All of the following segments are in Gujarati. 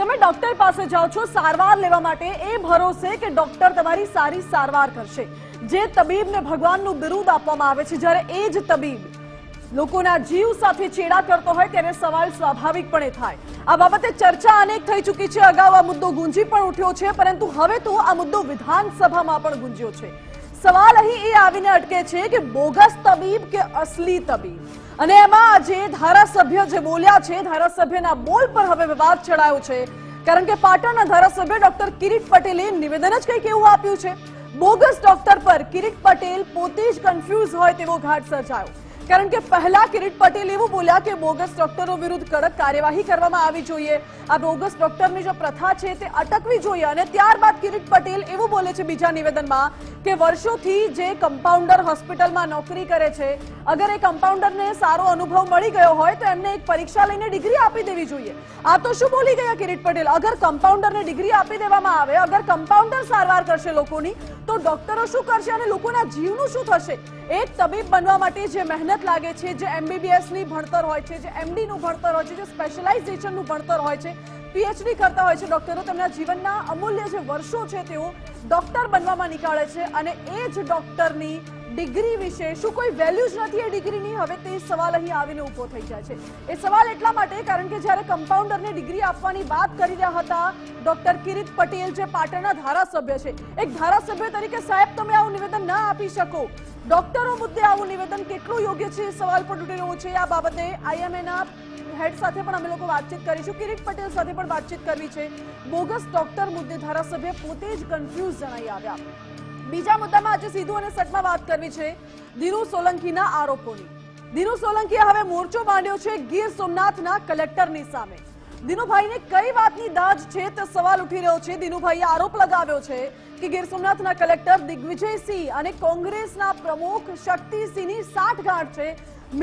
તમે ડોક્ટર પાસે જાઓ છો સારવાર લેવા માટે એ ભરોસે કે ડોક્ટર તમારી સારી સારવાર કરશે, જે તબીબને ભગવાનનું બિરુદ આપવામાં આવે છે, જ્યારે એ જ તબીબ લોકોના જીવ સાથે ચેડા કરતો હોય ત્યારે સવાલ સ્વાભાવિકપણે થાય। આ બાબતે ચર્ચા અનેક થઈ ચૂકી છે। અગાઉ આ મુદ્દો ગુંજી પણ ઉઠ્યો છે, પરંતુ હવે તો આ મુદ્દો વિધાનસભામાં પણ ગુંજ્યો છે। સવાલ અહીં એ આવીને અટકે છે કે બોગસ તબીબ કે અસલી તબીબ, અને એમાં આજે ધારાસભ્ય જે બોલ્યા છે, ધારાસભ્યના બોલ પર હવે વિવાદ છેડાયો છે, કારણ કે પાટણના ધારાસભ્ય ડોક્ટર કિરીટ પટેલે નિવેદન જ કંઈક એવું આપ્યું છે। બોગસ ડોક્ટર પર કિરીટ પટેલ પોતે જ કન્ફ્યુઝ હોય તેવો ઘાટ સર્જાયો, કારણ કે પહેલા કિરીટ પટેલ એવું બોલ્યા કે બોગસ ડોક્ટરો વિરુદ્ધ કડક કાર્યવાહી કરવામાં આવી જોઈએ, આ બોગસ ડોક્ટરની જે પ્રથા છે તે અટકવી જોઈએ, અને ત્યારબાદ કિરીટ પટેલ એવું બોલે છે બીજા નિવેદનમાં કે વર્ષોથી જે કમ્પાઉન્ડર હોસ્પિટલમાં નોકરી કરે છે, અગર એ કમ્પાઉન્ડરને સારો અનુભવ મળી ગયો હોય તો એમને એક પરીક્ષા લઈને ડિગ્રી આપી દેવી જોઈએ। આ તો શું બોલી ગયા કિરીટ પટેલ? અગર કમ્પાઉન્ડરને ડિગ્રી આપી દેવામાં આવે, અગર કમ્પાઉન્ડર સારવાર કરશે લોકોની, તો ડોક્ટરો શું કરશે અને લોકોના જીવનું શું થશે? એક તબીબ બનવા માટે જે મહેનત લાગે છે, જે MBBS ની ભણતર હોય છે, જે MD નું ભણતર હોય છે, જે સ્પેશિયલાઇઝેશનનું ભણતર હોય છે, PhD કરતા હોય છે ડોક્ટરો, તેમના જીવનના અમૂલ્ય જે વર્ષો છે તેઓ ડોક્ટર બનવામાં નીકાળે છે, અને એ જ ડોક્ટરની ડિગ્રી વિશે શું કોઈ વેલ્યુ જ નથી એ ડિગ્રીની? હવે તે સવાલ અહીં આવીને ઊભો થઈ જાય છે। એ સવાલ એટલા માટે કારણ કે જ્યારે કમ્પાઉન્ડરને ડિગ્રી આપવાની વાત કરી રહ્યા હતા ડોક્ટર કિરીટ પટેલ, જે પાટણના ધારાસભ્ય છે, એક ધારાસભ્ય તરીકે સાહેબ તમે આવું નિવેદન ના આપી શકો, ડોક્ટરો મુદ્દે આવું નિવેદન કેટલું યોગ્ય છે એ સવાલ પણ ઉઠી રહ્યો છે। આ બાબતે IMAના હેડ સાથે પણ અમે લોકો વાતચીત કરીશું, કિરીટ પટેલ સાથે પણ વાતચીત કરવી છે। બોગસ ડોક્ટર મુદ્દે ધારાસભ્ય પોતે જ કન્ફ્યુઝ જણાઈ આવ્યા। બીજા મુદ્દામાં આજે સીધું અને સટમાં વાત કરવી છે દિનુ સોલંકીના આરોપોની। દિનુ સોલંકીએ હવે મોરચો માંડ્યો છે ગીર સોમનાથના કલેક્ટરની સામે। દિનુભાઈને કઈ વાતની દાજ છે તે સવાલ ઉઠી રહ્યો છે। દિનુભાઈએ આરોપ લગાવ્યો છે કે ગીર સોમનાથના કલેક્ટર દિગ્વિજયસિંહ અને કોંગ્રેસના પ્રમુખ શક્તિસિંહની સાઠગાંઠ છે,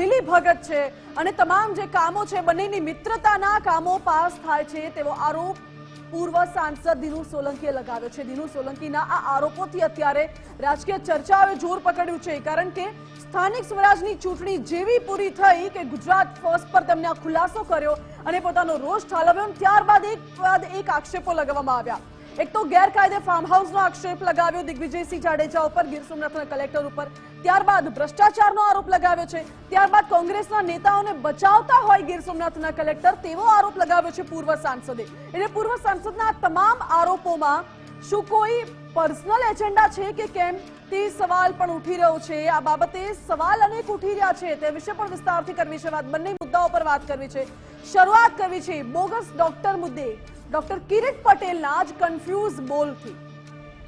મિલી ભગત છે, અને તમામ જે કામો છે બંનેની મિત્રતાના કામો પાસ થાય છે તેવો આરોપ પૂર્વ સાંસદ દિનુ સોલંકીએ લગાવ્યો છે। દિનુ સોલંકીના આ આરોપોથી અત્યારે રાજકીય ચર્ચાઓએ જોર પકડ્યું છે, કારણ કે સ્થાનિક સ્વરાજની ચૂંટણી જેવી પૂરી થઈ કે ગુજરાત ફર્સ્ટ પર તેમણે આ ખુલાસો કર્યો અને પોતાનો રોષ ઠાલવ્યો, ત્યારબાદ એક આક્ષેપો લગાવવામાં આવ્યા। એક તો ગેરકાયદે ફાર્મ હાઉસનો આક્ષેપ લગાવ્યો દિગ્વિજયસિંહ જાડેજા ઉપર, ગીર સોમનાથના કલેક્ટર ઉપર, ત્યારબાદ ભ્રષ્ટાચારનો આરોપ લગાવ્યો છે, ત્યારબાદ કોંગ્રેસના નેતાઓને બચાવતા હોય ગીર સોમનાથના કલેક્ટર તેવો આરોપ લગાવ્યો છે પૂર્વ સાંસદે। એટલે પૂર્વ સાંસદના તમામ આરોપોમાં શું કોઈ પર્સનલ એજન્ડા છે કે કેમ તે સવાલ પણ ઉઠી રહ્યો છે। આ બાબતે સવાલ અનેક ઉઠી રહ્યા છે, તે વિશે પણ વિસ્તારથી કરવી છે વાત, બંને મુદ્દાઓ પર વાત કરવી છે। શરૂઆત કરવી છે બોગસ ડોક્ટર મુદ્દે ડોક્ટર કિરીટ પટેલના જ કન્ફ્યુઝ બોલથી।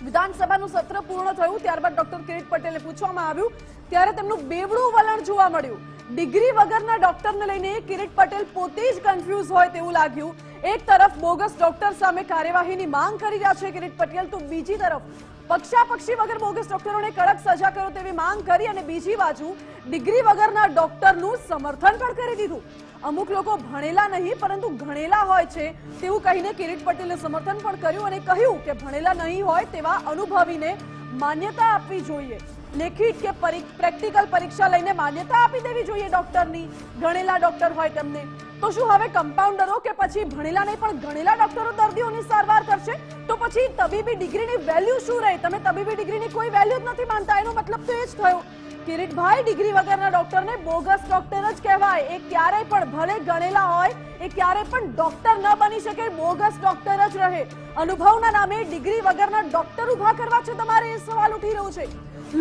વિધાનસભાનું સત્ર પૂર્ણ થયું ત્યારબાદ ડોક્ટર કિરીટ પટેલને પૂછવામાં આવ્યું ત્યારે તેમનું બેવડું વલણ જોવા મળ્યું। ડિગ્રી વગરના ડોક્ટરને લઈને કિરીટ પટેલ પોતે જ કન્ફ્યુઝ હોય તેવું લાગ્યું। એક તરફ બોગસ ડોક્ટર સામે કાર્યવાહીની માંગ કરી રહ્યા છે કિરીટ પટેલ, તો બીજી તરફ પક્ષાપક્ષી વગર બોગસ ડોક્ટરોને કડક સજા કરો તેવી માંગ કરી, અને બીજી બાજુ ડિગ્રી વગરના ડોક્ટરનું સમર્થન પણ કરી દીધું। અમુક લોકો ભણેલા નહીં પરંતુ ગણેલા હોય છે તેવું કહીને કિરીટ પટેલે સમર્થન પણ કર્યું અને કહ્યું કે ભણેલા નહીં હોય તેવા અનુભવીને માન્યતા આપવી જોઈએ, લેખિત કે પ્રેક્ટિકલ પરીક્ષા લઈને માન્યતા આપી દેવી જોઈએ ડોક્ટરની, ગણેલા ડોક્ટર હોય તેમને। તો શું હવે કમ્પાઉન્ડરો કે પછી ભણેલા નહીં પણ ગણેલા ડોક્ટરો દર્દીઓની સારવાર કરશે? તો પછી તબીબી ડિગ્રીની વેલ્યુ શું રહી? તમે તબીબી ડિગ્રીની કોઈ વેલ્યુ જ નથી માનતા, એનો મતલબ તો એ જ થયો કિરીટભાઈ ડિગ્રી વગરના ડોક્ટરને બોગસ ડોક્ટર જ કહેવાય। એ ક્યારેય પણ ભલે ગણેલા હોય એ ક્યારેય પણ ડોક્ટર ન બની શકે, બોગસ ડોક્ટર જ રહે। અનુભવના નામે ડિગ્રી વગરના ડોક્ટર ઉભા કરવા છે તમારે, એ સવાલ ઉઠી રહ્યો છે।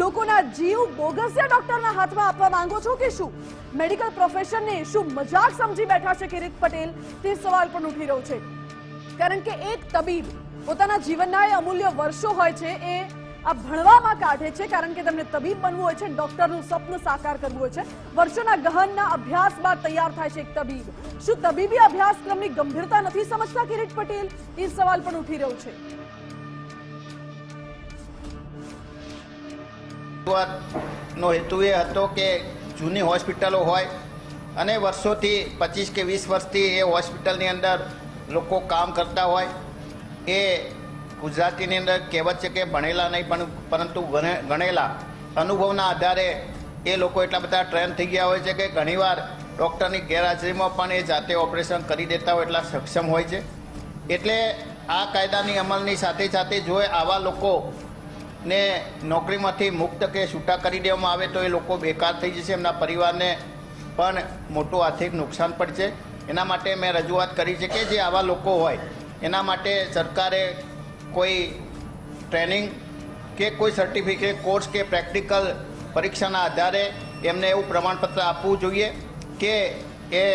લોકોના જીવ બોગસિયા ડોક્ટરના હાથમાં આપવા માંગો છો કે શું? મેડિકલ પ્રોફેશનને શું મજાક સમજી બેઠા છે કિરીટ પટેલ? તે સવાલ પણ ઉઠી રહ્યો છે, કારણ કે એક તબીબ પોતાના જીવનના એ અમૂલ્ય વર્ષો હોય છે એ આ ભણવામાં કાઢે છે, કારણ કે તેમને તબીબ બનવું હોય છે, ડોક્ટરનું સપનું સાકાર કરવું હોય છે। વર્ષોના ગહનના અભ્યાસ બાદ તૈયાર થાય છે એક તબીબ। શું તબીબી અભ્યાસક્રમની ગંભીરતા નથી સમજતા કિરીટ પટેલ? એ સવાલ પણ ઉઠી રહ્યો છે। નો હેતુ એ હતો કે જૂની હોસ્પિટલો હોય અને વર્ષોથી 25 કે 20 વર્ષથી એ હોસ્પિટલની અંદર લોકો કામ કરતા હોય, એ ગુજરાતીની અંદર કહેવત છે કે ભણેલા નહીં પરંતુ ગણેલા, અનુભવના આધારે એ લોકો એટલા બધા ટ્રેન થઈ ગયા હોય છે કે ઘણીવાર ડૉક્ટરની ગેરહાજરીમાં પણ એ જાતે ઓપરેશન કરી દેતા હોય એટલા સક્ષમ હોય છે। એટલે આ કાયદાની અમલની સાથે સાથે જો આવા લોકોને નોકરીમાંથી મુક્ત કે છૂટા કરી દેવામાં આવે તો એ લોકો બેકાર થઈ જશે, એમના પરિવારને પણ મોટું આર્થિક નુકસાન પડશે. એના માટે મેં રજૂઆત કરી છે કે જે આવા લોકો હોય એના માટે સરકારે કોઈ ટ્રેનિંગ કે કોઈ સર્ટિફિકેટ કોર્સ કે પ્રેક્ટિકલ પરીક્ષાના આધારે એમને એવું પ્રમાણપત્ર આપવું જોઈએ કે એ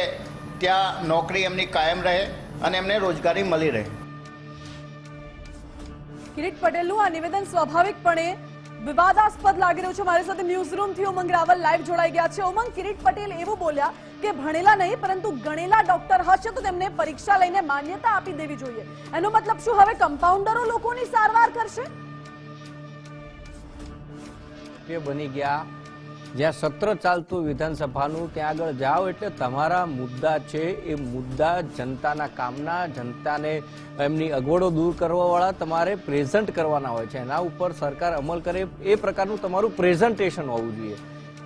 ત્યાં નોકરી એમની કાયમ રહે અને એમને રોજગારી મળી રહે. કિરીટ પટેલનું આ નિવેદન સ્વાભાવિકપણે વિવાદાસ્પદ લાગી રહ્યું છે. મારી સાથે ન્યૂઝરૂમથી ઉમંગ રાવલ લાઈવ જોડાઈ ગયા છે. ઉમંગ, કિરીટ પટેલ એવું બોલ્યા કે ભણેલા નહીં પરંતુ ગણેલા ડોક્ટર હશે તો તેમને પરીક્ષા લઈને માન્યતા આપી દેવી જોઈએ. એનો મતલબ શું, હવે કમ્પાઉન્ડરો લોકોની સારવાર કરશે? બની ગયા જ્યાં સત્ર ચાલતું વિધાનસભાનું ત્યાં આગળ જાઓ એટલે તમારા મુદ્દા છે એ મુદ્દા જનતાના કામના, જનતાને એમની અગવડો દૂર કરવાવાળા તમારે પ્રેઝન્ટ કરવાના હોય છે. એના ઉપર સરકાર અમલ કરે એ પ્રકારનું તમારું પ્રેઝન્ટેશન હોવું જોઈએ.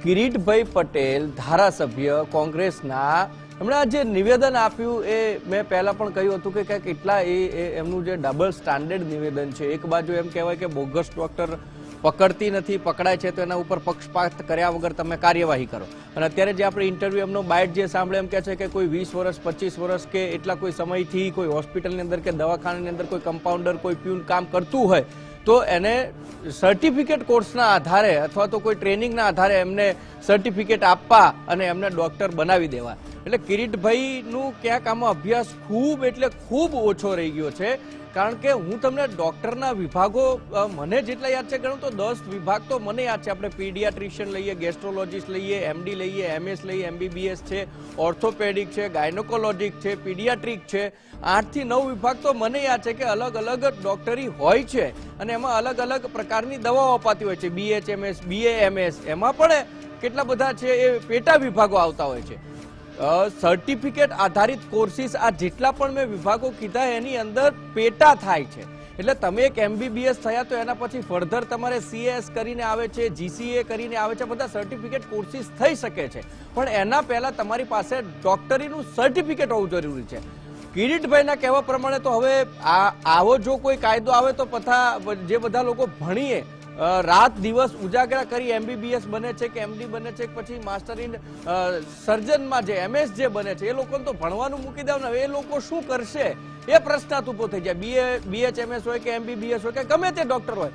કિરીટભાઈ પટેલ ધારાસભ્ય કોંગ્રેસના હમણાં જે નિવેદન આપ્યું એ મેં પહેલા પણ કહ્યું હતું કે ક્યાંક એટલા એમનું જે ડબલ સ્ટાન્ડર્ડ નિવેદન છે. એક બાજુ એમ કહેવાય કે બોગસ ડોક્ટર પકડતી નથી, પકડાય છે તો એના ઉપર પક્ષપાત કર્યા વગર તમે કાર્યવાહી કરો. અને અત્યારે જે આપણે ઇન્ટરવ્યુ એમનો બાઇટ જે સાંભળે એમ કહે છે કે કોઈ 20 વર્ષ 25 વર્ષ કે એટલા કોઈ સમયથી કોઈ હોસ્પિટલની અંદર કે દવાખાનાની અંદર કોઈ કમ્પાઉન્ડર કોઈ પ્યુન કામ કરતું હોય તો એને સર્ટિફિકેટ કોર્સના આધારે અથવા તો કોઈ ટ્રેનિંગના આધારે એમને સર્ટિફિકેટ આપવા અને એમને ડોક્ટર બનાવી દેવા. એટલે કિરીટભાઈનું ક્યાંક આમાં અભ્યાસ ખૂબ એટલે ખૂબ ઓછો રહી ગયો છે. કારણ કે હું તમને ડોક્ટરના વિભાગો મને જેટલા યાદ છે ગણું તો 10 વિભાગ તો મને યાદ છે. આપણે પીડિયાટ્રિશિયન લઈએ, ગેસ્ટ્રોલોજીસ્ટ લઈએ, એમડી લઈએ, એમએસ લઈએ, એમબીબીએસ છે, ઓર્થોપેડિક છે, ગાયનોકોલોજીક છે, પીડિયાટ્રિક છે, 8 થી 9 વિભાગ તો મને યાદ છે કે અલગ અલગ ડોક્ટરી હોય છે અને એમાં અલગ અલગ પ્રકારની દવાઓ અપાતી હોય છે. BHMS, BAMS, એમાં પણ કેટલા બધા છે એ પેટા વિભાગો આવતા હોય છે. સર્ટિફિકેટ આધારિત કોર્સિસ આ જેટલા પણ મેં વિભાગો કીધા એની અંદર પેટા થાય છે. એટલે તમે એક MBBS થયા તો એના પછી ફર્ધર તમારે CAS કરીને આવે છે, GCA કરીને આવે છે, બધા સર્ટિફિકેટ કોર્સિસ થઈ શકે છે. પણ એના પહેલા તમારી પાસે ડોક્ટરીનું સર્ટિફિકેટ હોવું જરૂરી છે. કિરીટભાઈના કહેવા પ્રમાણે તો હવે આવો જો કોઈ કાયદો આવે તો જે બધા લોકો ભણીએ રાત દિવસ ઉજાગરા કરી MBBS બને છે કે MD બને છે પછી માસ્ટર ઇન સર્જનમાં જે MS જે બને છે એ લોકોને તો ભણવાનું મૂકી દેવાનું. એ લોકો શું કરશે એ પ્રશ્ન ઉભો થઈ જાય. BHMS હોય કે MBBS હોય કે ગમે તે ડોક્ટર હોય,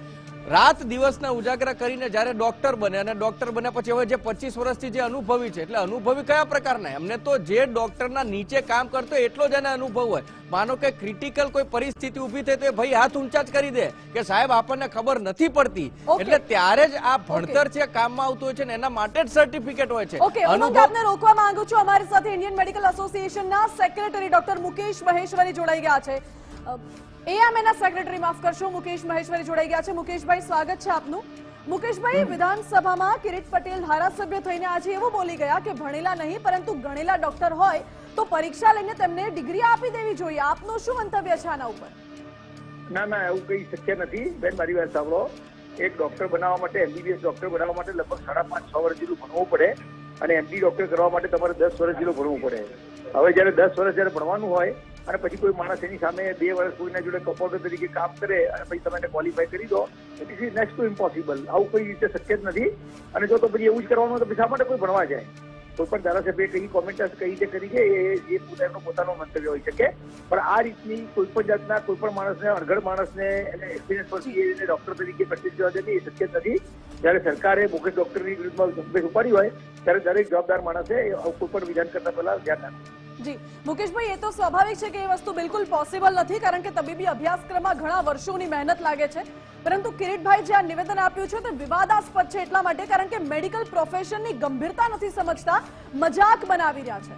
રાત દિવસના ઉજાગરા કરીને જ્યારે ડોક્ટર બને અને ડોક્ટર બન્યા પછી હવે જે 25 વર્ષથી જે અનુભવી છે, એટલે અનુભવી કયા પ્રકારના? એમને તો જે ડોક્ટરના નીચે કામ કરતો એટલો જ એને અનુભવ હોય. માનો કે ક્રિટિકલ કોઈ પરિસ્થિતિ ઊભી થઈ તો એ ભાઈ હાથ ઊંચા જ કરી દે કે સાહેબ આપણને ખબર નથી પડતી. એટલે ત્યારે જ આ ભણતર છે કામમાં આવતું હોય છે ને એના માટે જ સર્ટિફિકેટ હોય છે. આપને રોકવા માંગુ છું. અમારી સાથે ઇન્ડિયન મેડિકલ એસોસિએશનના સેક્રેટરી ડોક્ટર મુકેશ મહેશ્વરી જોડાઈ ગયા છે. AMAના સેક્રેટરી માફ કરશો, મુકેશ મહેશ્વરી જોડાઈ ગયા છે. મુકેશભાઈ, સ્વાગત છે આપનું. મુકેશભાઈ, વિધાનસભામાં કિરીટ પટેલ ધારાસભ્ય થઈને આજે એવું બોલી ગયા કે ભણેલા નહીં પરંતુ ગણેલા ડોક્ટર હોય તો પરીક્ષા લઈને તેમને ડિગ્રી આપી દેવી જોઈએ. આપનું શું મંતવ્ય છે આના ઉપર? ના, એવું કઈ શક્ય નથી બેન. મારી વાત સાંભળો. એક ડોક્ટર બનાવવા માટે, MBBS ડોક્ટર બનાવવા માટે લગભગ 5.5-6 વર્ષ જેટલું ભણવું પડે અને MD ડોક્ટર કરવા માટે તમારે 10 વર્ષ જેટલું ભણવું પડે. હવે જયારે 10 વર્ષ જયારે ભણવાનું હોય અને પછી કોઈ માણસ એની સામે 2 વર્ષ કોઈના જોડે કમ્પાઉન્ડર તરીકે કામ કરે અને પછી તમે એને ક્વોલિફાય કરી દો, it is next to impossible. આવું કોઈ રીતે શક્ય જ નથી. અને જો તો પછી એવું જ કરવાનું તો શા માટે કોઈ ભણવા જાય? કોઈ પણ ધારાસભ્ય કઈ કોમેન્ટ કઈ રીતે કરી છે એ પોતાનો મંતવ્ય હોઈ શકે. પણ આ રીતની કોઈ પણ જાતના કોઈ પણ માણસને, અણઘડ માણસને એને એક્સપિરિયન્સ પરથી એને ડોક્ટર તરીકે પ્રેક્ટિસ કરવા દેવી એ શક્ય નથી. જયારે સરકારે બોગસ ડોક્ટરની વિરુદ્ધમાં ઝુંબેશ ઉપાડી હોય ત્યારે દરેક જવાબદાર માણસે કોઈ પણ વિધાન કરતા પહેલા ધ્યાન રાખવું. જી મુકેશભાઈ, એ તો સ્વાભાવિક છે કે એ વસ્તુ બિલકુલ પોસિબલ નથી કારણ કે તબીબી અભ્યાસક્રમમાં ઘણા વર્ષોની મહેનત લાગે છે. પરંતુ કિરીટભાઈ જે આ નિવેદન આપ્યું છે તે વિવાદાસ્પદ છે એટલા માટે કારણ કે મેડિકલ પ્રોફેશનની ગંભીરતા નથી સમજતા, મજાક બનાવી રહ્યા છે.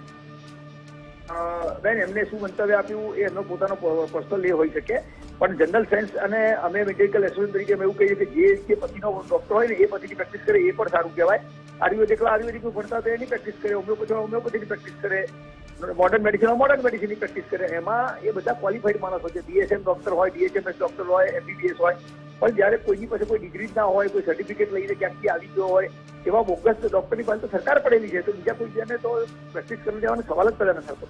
બેન, એમને શું મંતવ્ય આપ્યું એ એમનો પોતાનો પર્સનલ એ હોઈ શકે. પણ જનરલ સાયન્સ અને અમે મેડિકલ એસોસિએશન તરીકે અમે એવું કહીએ કે જે પછીનો ડોક્ટર હોય ને એ પછીની પ્રેક્ટિસ કરે એ પણ સારું કહેવાય. આયુર્વેદિક ભણતા તો એની પ્રેક્ટિસ કરે, હોમિયોપેથીની પ્રેક્ટિસ કરે, મોડર્ન મેડિસિનની પ્રેક્ટિસ કરે. એમાં એ બધા ક્વોલિફાઈડ માણસો છે. DSM ડોક્ટર હોય, DHMS ડોક્ટર હોય, MBBS હોય. પણ જયારે કોઈની પાસે કોઈ ડિગ્રી ના હોય, કોઈ સર્ટિફિકેટ લઈને ક્યાંકથી આવી ગયો હોય એવા બોગસ ડોક્ટરની પાસે તો સરકાર પડેલી છે. તો બીજા કોઈ જઈને તો પ્રેક્ટિસ કરી દેવાનો સવાલ જ પેદા ન થતો.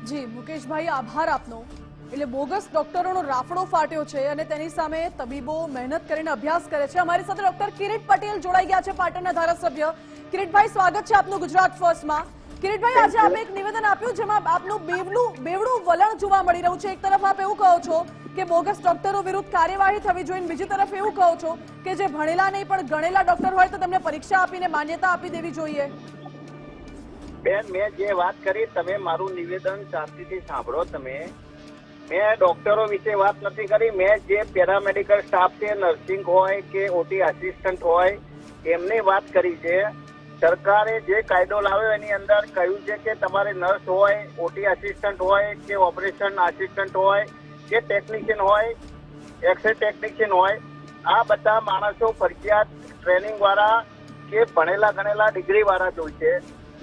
જી મુકેશભાઈ, આભાર આપનો. એટલે બોગસ ડોક્ટરોનો રાફડો ફાટ્યો છે અને તેની સામે તબીબો મહેનત કરીને અભ્યાસ કરે છે. અમારી સાથે ડોક્ટર કિરીટ પટેલ જોડાઈ ગયા છે, પાટણના ધારાસભ્ય. કિરીટભાઈ, સ્વાગત છે આપનું ગુજરાત ફર્સ્ટમાં. કિરીટભાઈ, આજે આપે એક નિવેદન આપ્યું જેમાં આપનું બેવડું વલણ જોવા મળી રહ્યું છે. એક તરફ આપ એવું કહો છો કે બોગસ ડોક્ટરો વિરુદ્ધ કાર્યવાહી થવી જોઈએ, બીજી તરફ એવું કહો છો કે જે ભણેલા નહીં પણ ગણેલા ડોક્ટર હોય તો તેમને પરીક્ષા આપીને માન્યતા આપી દેવી જોઈએ. બેન, મેં જે વાત કરી તમે મારું નિવેદન શાંતિથી સાંભળો. મેં ડોક્ટરો વિશે વાત નથી કરી. મેં જે પેરામેડિકલ સ્ટાફ છે, નર્સિંગ હોય કે ઓટી આસિસ્ટન્ટ હોય, એમની વાત કરી છે. સરકારે જે કાયદો લાવ્યો એની અંદર કહ્યું છે કે તમારે નર્સ હોય, ઓટી આસિસ્ટન્ટ હોય કે ઓપરેશન આસિસ્ટન્ટ હોય કે ટેકનિશિયન હોય, એક્સરે ટેકનિશિયન હોય, આ બધા માણસો ફરજિયાત ટ્રેનિંગ વાળા કે ભણેલા ગણેલા ડિગ્રી વાળા જોઈશે.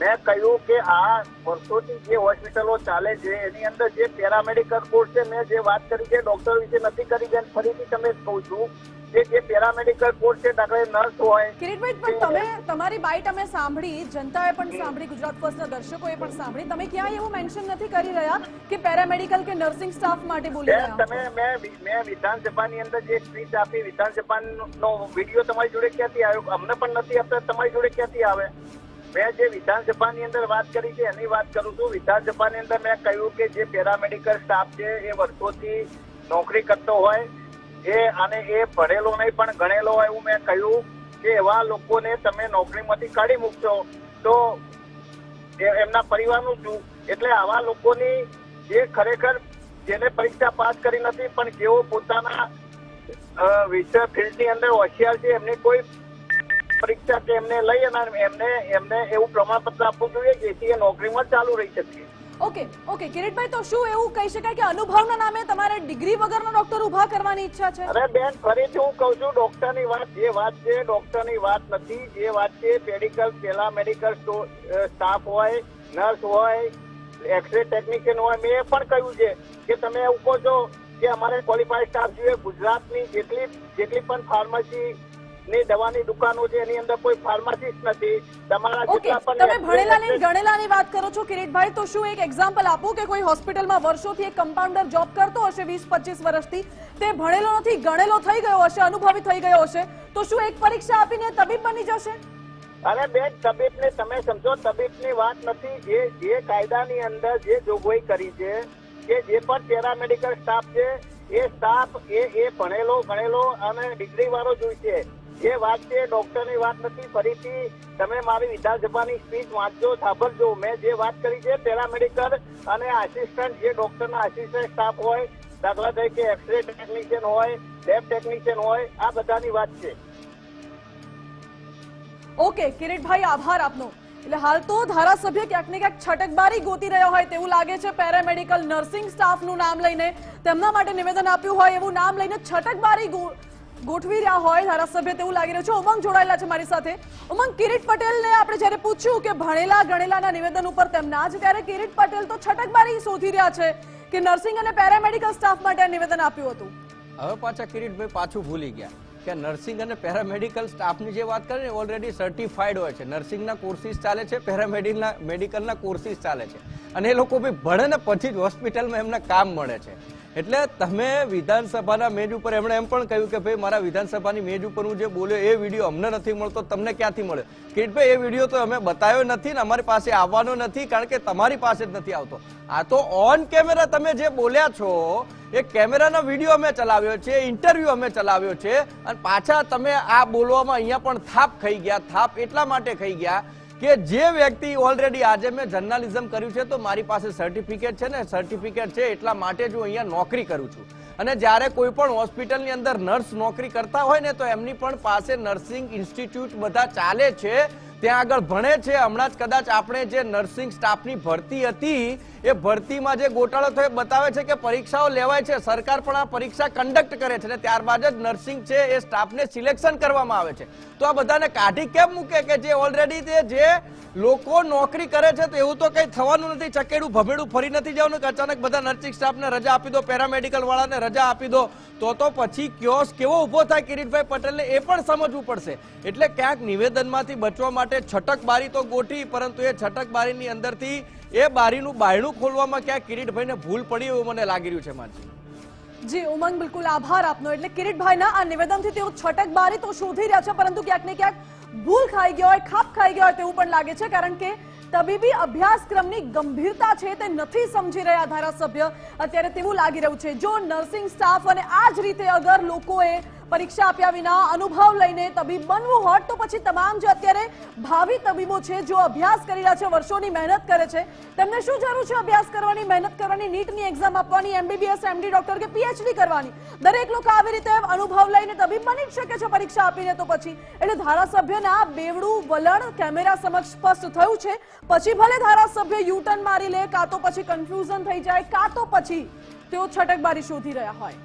મેં કહ્યું કે આ વર્ષોથી જે હોસ્પિટલો ચાલે છે એની અંદર જે પેરામેડિકલ કોર્સ છે, મેં જે વાત કરી છે ડોક્ટર વિશે નથી કરી બેન, ફરીથી તમે કહું છું કે જે પેરામેડિકલ કોર્સ છે, દાખલા નર્સ હોય. કિરીટભાઈ, પણ તમે તમારી બાઈટ અમે સાંભળી, જનતાએ પણ સાંભળી, ગુજરાત ફર્સ્ટના દર્શકોએ પણ સાંભળી. તમે ક્યાંય એવું મેન્શન નથી કરી રહ્યા કે પેરામેડિકલ કે નર્સિંગ સ્ટાફ માટે બોલી રહ્યા. તમે મેં વિધાનસભાની અંદર જે સ્પીચ આપી, વિધાનસભાનો વિડીયો તમારી જોડે ક્યાંથી આવ્યો? અમને પણ નથી આપતા, તમારી જોડે ક્યાંથી આવે? મેં જે વિધાનસભાની અંદર વાત કરી છે એની વાત કરું છું. વિધાનસભાની અંદર મેં કહ્યું કે જે પેરામેડિકલ સ્ટાફ છે એ વર્ષોથી નોકરી કરતો હોય અને એ ભણેલો નહીં પણ ગણેલો હોય, એવું મેં કહ્યું કે એવા લોકોને તમે નોકરીમાંથી કાઢી મૂકશો તો એમના પરિવારનું શું? એટલે આવા લોકોની જે ખરેખર જેને પરીક્ષા પાસ કરી નથી પણ જેઓ પોતાના વિષય ફિલ્ડની અંદર હોશિયાર છે, એમની કોઈ પરીક્ષા કે એમને લઈ અને એમને એવું પ્રમાણપત્ર આપવું જોઈએ જેથી એ નોકરીમાં ચાલુ રહી શકે. ઓકે કિરીટભાઈ, તો શું એવું કહી શકાય કે અનુભવના નામે તમારે ડિગ્રી વગરના ડોક્ટર ઉભા કરવાની ઈચ્છા છે? અરે બેન, ફરીથી હું કહું છું, ડોક્ટરની વાત જે વાત છે ડોક્ટરની વાત નથી. જે વાત છે પેરામેડિકલ સ્ટાફ હોય, નર્સ હોય, એક્સરે ટેકનિશિયન હોય. મેં એ પણ કહ્યું છે કે તમે એવું કહો છો કે અમારે ક્વોલિફાઈડ સ્ટાફ જોઈએ. ગુજરાતની જેટલી પણ ફાર્મસી ની દવાની દુકાનો છે એની અંદર કોઈ ફાર્માસિસ્ટ નથી. તમારા જેટલા પણ તમે ભણેલા નહીં ગણેલાની વાત કરો છો કિરીટભાઈ, તો શું એક એક્ઝામ્પલ આપો કે કોઈ હોસ્પિટલમાં વર્ષોથી એક કમ્પાઉન્ડર જોબ કરતો હશે 20-25 વર્ષથી, તે ભણેલો નથી ગણેલો થઈ ગયો હશે, અનુભવી થઈ ગયો હશે, તો શું એક પરીક્ષા આપીને તબીબ બની જશે? અરે બેન, તબીબને તમે સમજો, તબીબની વાત નથી. જે કાયદાની અંદર જે જોગવાઈ કરી છે કે જે પણ પેરામેડિકલ સ્ટાફ છે એ સ્ટાફ એ ભણેલો ગણેલો અને ડિગ્રી વાળો જોઈશે. જે વાત છે ડોક્ટરની વાત નથી. ફરીથી તમે મારી વિધાનસભાની સ્પીચ વાંચજો, સાંભળજો. મેં જે વાત કરી છે પેરામેડિકલ અને આસિસ્ટન્ટ, જે ડોક્ટરના આસિસ્ટન્ટ સ્ટાફ હોય, દાખલા તરીકે એક્સરે ટેકનિશિયન હોય, લેબ ટેકનિશિયન હોય, આ બધાની વાત છે. ઓકે કિરીટભાઈ, આભાર આપનો. એટલે હાલ તો ધારાસભ્ય ક્યાંક ને ક્યાંક છટકબારી ગોતી રહ્યા હોય તેવું લાગે છે. પેરામેડિકલ નર્સિંગ સ્ટાફનું નામ લઈને, તેમના માટે નિવેદન આપ્યું હોય એવું નામ લઈને છટકબારી ગોઠવી રહ્યા હોય ધારાસભ્ય તેવું લાગી રહ્યું છે. ઉમંગ જોડાયેલા છે મારી સાથે. ઉમંગ, કિરીટ પટેલને આપણે જયારે પૂછ્યું કે ભણેલા ગણેલાના નિવેદન ઉપર તેમના જ, ત્યારે કિરીટ પટેલ તો છટકબારી શોધી રહ્યા છે કે નર્સિંગ અને પેરામેડિકલ સ્ટાફ માટે નિવેદન આપ્યું હતું. હવે પાછા કિરીટભાઈ પાછું ભૂલી ગયા કે નર્સિંગ અને પેરામેડિકલ સ્ટાફની જે વાત કરે ને ઓલરેડી સર્ટિફાઈડ હોય છે. નર્સિંગના કોર્સિસ ચાલે છે, મેડિકલના કોર્સિસ ચાલે છે અને એ લોકો બી ભણે ને પછી જ હોસ્પિટલમાં એમને કામ મળે છે. એટલે તમે વિધાનસભાના મેજ ઉપર, એમણે એમ પણ કહ્યું કે ભાઈ મારા વિધાનસભાની મેજ ઉપર હું જે બોલ્યો એ વિડીયો અમને નથી મળતો, તમને ક્યાંથી મળ્યો? કિરીટભાઈ, એ વિડીયો તો અમે બતાવ્યો નથી ને અમારી પાસે આવવાનો નથી, કારણ કે તમારી પાસે જ નથી આવતો. આ તો ઓન કેમેરા તમે જે બોલ્યા છો એ કેમેરાનો વિડીયો અમે ચલાવ્યો છે, ઇન્ટરવ્યુ અમે ચલાવ્યો છે અને પાછા તમે આ બોલવામાં અહીંયા પણ થાપ ખાઈ ગયા. થાપ એટલા માટે ખાઈ ગયા કે જે વ્યક્તિ ઓલરેડી, આજે મેં જર્નાલિઝમ કર્યું છે તો મારી પાસે સર્ટિફિકેટ છે ને, સર્ટિફિકેટ છે એટલા માટે જ હું અહીંયા નોકરી કરું છું. અને જ્યારે કોઈ પણ હોસ્પિટલની અંદર નર્સ નોકરી કરતા હોય ને તો એમની પણ પાસે નર્સિંગ ઇન્સ્ટિટ્યૂટ બધા ચાલે છે, ત્યાં આગળ ભણે છે. હમણાં જ કદાચ આપણે જે નર્સિંગ સ્ટાફની ભરતી હતી એ ભરતીમાં જે ગોટાળો થયો બતાવે છે કે પરીક્ષાઓ લેવાય છે, સરકાર પણ આ પરીક્ષા કન્ડક્ટ કરે છે અને ત્યારબાદ જ નર્સિંગ છે એ સ્ટાફને સિલેક્શન કરવામાં આવે છે. તો આ બધાને કાઢી કેમ મૂકે કે જે ઓલરેડી જે લોકો નોકરી કરે છે? તો એવું તો કઈ થવાનું નથી. ચકેડું ભમેડું ફરી નથી જવાનું કે અચાનક બધા નર્સિંગ સ્ટાફને રજા આપી દો, પેરામેડિકલ વાળાને રજા આપી દો. તો પછી ક્યોસ કેવો ઉભો થાય કિરીટભાઈ પટેલને એ પણ સમજવું પડશે. એટલે ક્યાંક નિવેદનમાંથી બચવા માટે માટે છટક બારી તો ગોઠી, પરંતુ એ છટક બારીની અંદરથી એ બારીનું બાયણું ખોલવામાં ક્યાંક કિરીટભાઈને ભૂલ પડી એવું મને લાગી રહ્યું છે માનસી. જી ઉમંગ, બિલકુલ આભાર આપનો. એટલે કિરીટભાઈના આ નિવેદનથી તેઓ છટક બારી તો શોધી રહ્યા છે, પરંતુ ક્યાંક ને ક્યાંક ભૂલ ખાઈ ગયો હોય, ખાપ ખાઈ ગયો હોય તેવું પણ લાગે છે, કારણ કે તબીબી અભ્યાસક્રમની ગંભીરતા છે તે નથી સમજી રહ્યા ધારાસભ્ય અત્યારે તેવું લાગી રહ્યું છે. જો નર્સિંગ સ્ટાફ અને આ જ રીતે અગર લોકોએ પરીક્ષા આપ્યા વિના અનુભવ લઈને તબીબ બનવું હોત તો પછી તમામ જે અત્યારે ભાવિ તબીબો છે, જો અભ્યાસ કરી રહ્યા છે, વર્ષોની મહેનત કરે છે, તેમને શું જરૂર છે અભ્યાસ કરવાની, મહેનત કરવાની, નીટની એક્ઝામ આપવાની, MBBS, MD ડોક્ટર કે PhD કરવાની? દરેક લોકો આવી રીતે અનુભવ લઈને તબીબ બની જ શકે છે પરીક્ષા આપીને. તો પછી એટલે ધારાસભ્યના બેવડું વલણ કેમેરા સમક્ષ સ્પષ્ટ થયું છે. પછી ભલે ધારાસભ્ય યુટર્ન મારી લે, કાં તો પછી કન્ફ્યુઝન થઈ જાય, કાં તો પછી તેઓ છટકબારી શોધી રહ્યા હોય.